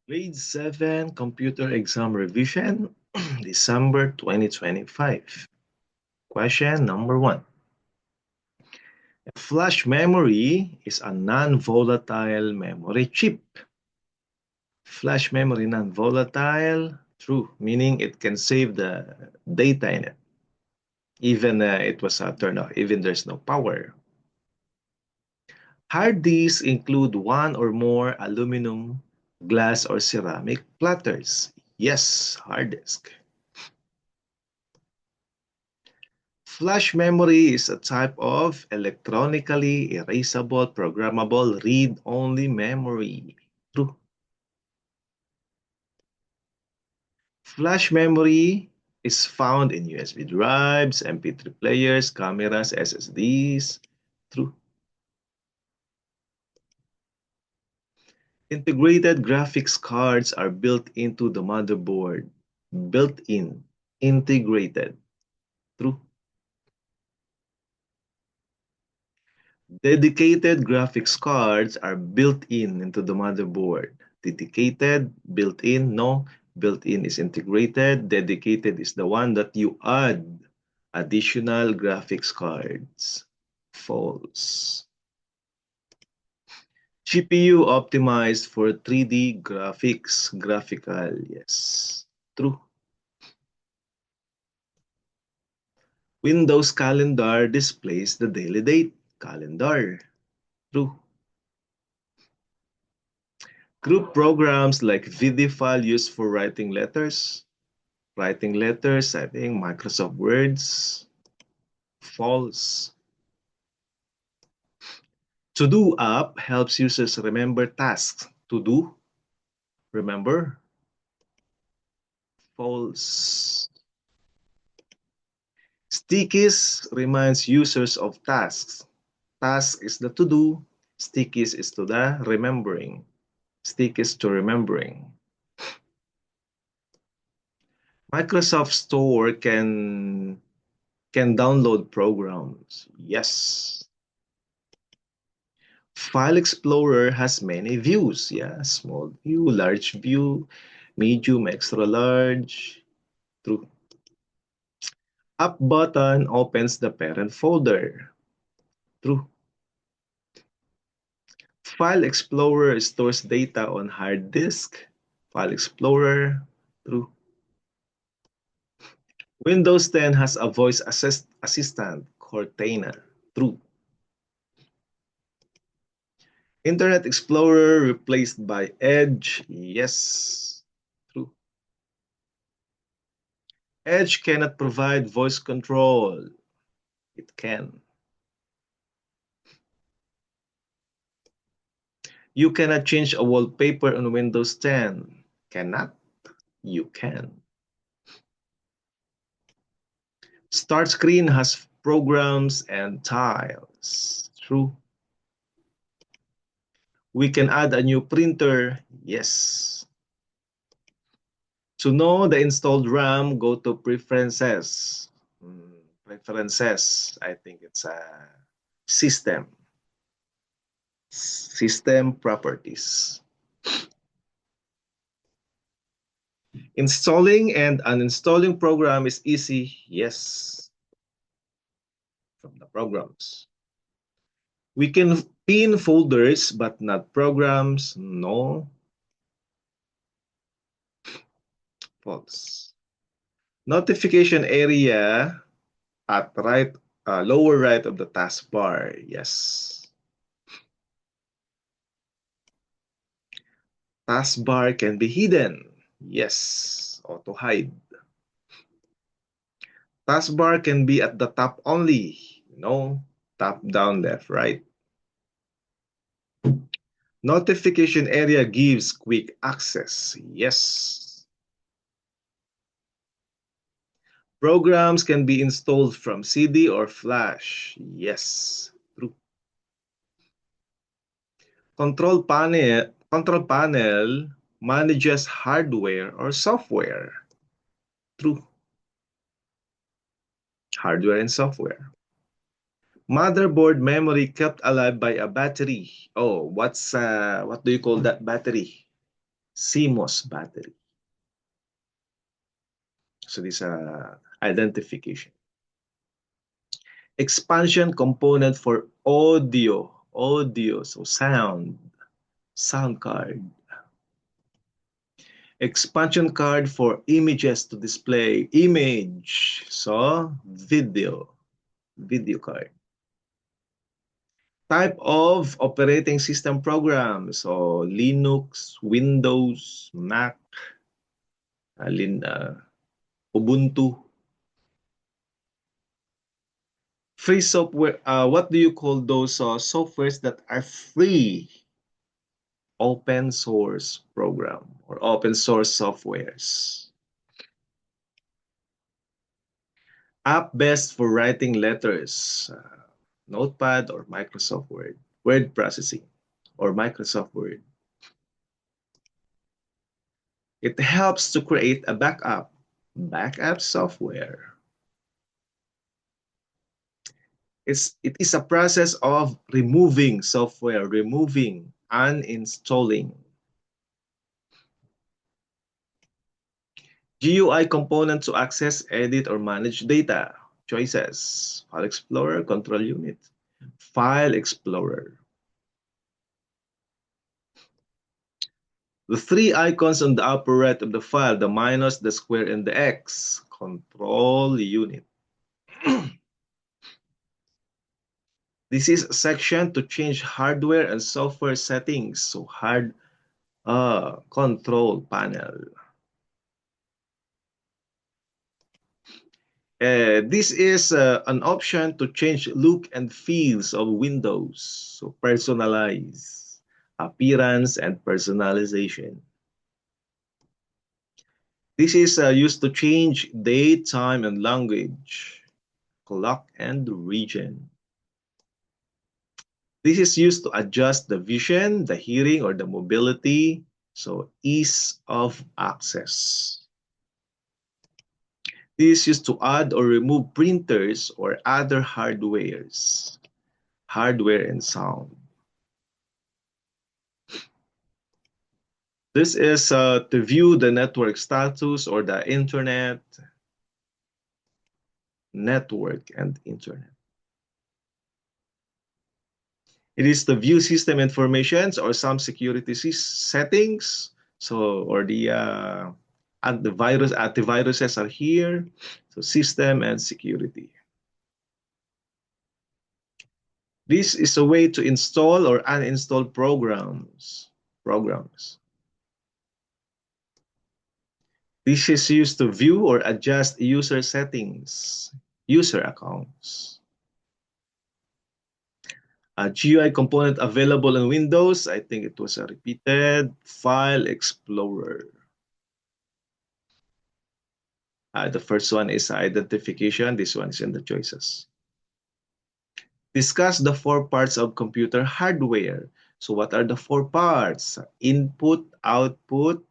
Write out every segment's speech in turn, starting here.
Grade 7 Computer Exam Revision, December 2025. Question number 1. A flash memory is a non-volatile memory chip. Flash memory non-volatile, true, meaning it can save the data in it, even it was turned off, even there's no power. Hard disks include one or more aluminum, glass, or ceramic platters. Yes, hard disk. Flash memory is a type of electronically erasable, programmable, read-only memory. True. Flash memory is found in USB drives, MP3 players, cameras, SSDs. True. Integrated graphics cards are built into the motherboard. Built in. Integrated. True. Dedicated graphics cards are built in into the motherboard. Dedicated, built-in, no. Built-in is integrated. Dedicated is the one that you add additional graphics cards. False. GPU optimized for 3D graphics. Graphical, yes. True. Windows Calendar displays the daily date. Calendar. True. Group programs like Vidifile used for writing letters. Writing letters, I think Microsoft Words. False. To-Do app helps users remember tasks. To do, remember. False. Stickies reminds users of tasks. Task is the to-do. Stickies is to the remembering. Stickies to remembering. Microsoft Store can download programs. Yes. File Explorer has many views. Yeah, small view, large view, medium, extra large. True. Up button opens the parent folder. True. File Explorer stores data on hard disk. File Explorer. True. Windows 10 has a voice assistant, Cortana. True. Internet Explorer replaced by Edge. Yes. True. Edge cannot provide voice control. It can. You cannot change a wallpaper on Windows 10. Cannot? You can. Start screen has programs and tiles. True. We can add a new printer. Yes. To know the installed RAM, go to Preferences. Preferences, I think it's a system. System properties. Installing and uninstalling program is easy. Yes. From the programs. We can pin folders but not programs. No. False. Notification area at lower right of the taskbar. Yes. Taskbar can be hidden. Yes. Auto hide. Taskbar can be at the top only. No. Top, down, left, right. Notification area gives quick access. Yes. Programs can be installed from CD or flash. Yes. True. Control panel manages hardware or software. True. Hardware and software. Motherboard memory kept alive by a battery. Oh, what do you call that battery? CMOS battery. So this identification. Expansion component for audio, so sound card. Expansion card for images to display image, so video card. Type of operating system program, so Linux, Windows, Mac, Ubuntu. Free software, what do you call those softwares that are free? Open source program or open source softwares. App best for writing letters, Notepad or Microsoft Word, word processing or Microsoft Word. It helps to create a backup software. It is a process of removing software, uninstalling. GUI component to access, edit, or manage data. Choices: File Explorer, Control Unit. File Explorer. The three icons on the upper right of the file, the minus, the square, and the X. Control Unit. This is a section to change hardware and software settings. So control panel. This is an option to change look and feels of Windows. So personalize, appearance, and personalization. This is used to change date, time, and language, clock, and region. This is used to adjust the vision, the hearing, or the mobility, so ease of access. This is used to add or remove printers or other hardwares, hardware and sound. This is to view the network status or the network and internet. It is to view system informations or some security settings. So, or the antiviruses are here. So system and security. This is a way to install or uninstall programs. This is used to view or adjust user settings, user accounts. A GUI component available in Windows, I think it was repeated, File Explorer. The first one is identification, this one is in the choices. Discuss the four parts of computer hardware. So what are the four parts? Input, output,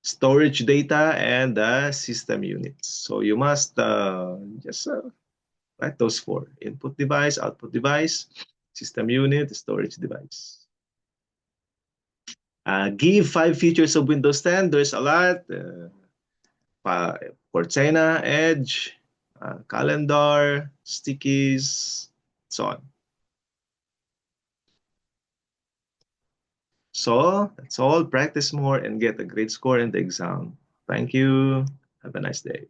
storage data, and the system units. So you must just write those four: input device, output device, system unit, storage device. Give 5 features of Windows 10. There's a lot. Cortana, Edge, calendar, stickies, so on. So that's all. Practice more and get a great score in the exam. Thank you. Have a nice day.